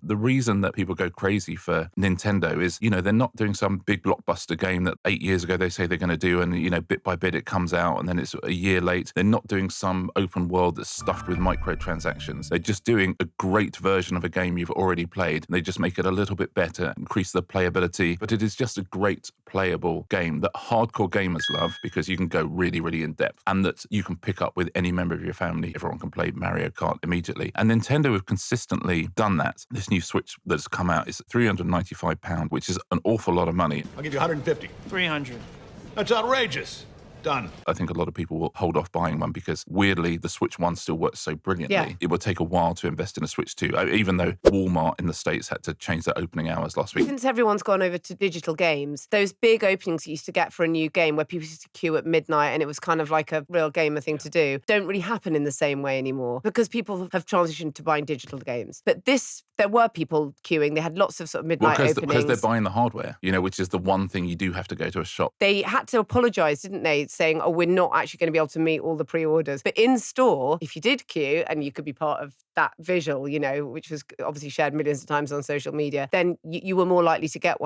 the reason that people go crazy for Nintendo is, they're not doing some big blockbuster game that 8 years ago they say they're going to do, and, bit by bit it comes out and then it's a year late. They're not doing some open world that's stuffed with microtransactions. They're just doing a great version of a game you've already played. They just make it a little bit better, increase the playability, but it is just a great playable game that hardcore gamers love because you can go really, really in depth, and that you can pick up with any member of your family. Everyone can play Mario Kart immediately. And Nintendo have consistently done that. This new Switch that's come out is £395, which is an awful lot of money. I'll give you 150. 300. That's outrageous. Done. I think a lot of people will hold off buying one because, weirdly, the Switch 1 still works so brilliantly. Yeah. It will take a while to invest in a Switch 2, even though Walmart in the States had to change their opening hours last week. Since everyone's gone over to digital games, those big openings you used to get for a new game where people used to queue at midnight and it was kind of like a real gamer thing to do, don't really happen in the same way anymore because people have transitioned to buying digital games. But there were people queuing. They had lots of sort of midnight openings. Because they're buying the hardware, which is the one thing you do have to go to a shop. They had to apologise, didn't they, saying, we're not actually going to be able to meet all the pre-orders. But in store, if you did queue and you could be part of that visual, which was obviously shared millions of times on social media, then you were more likely to get one.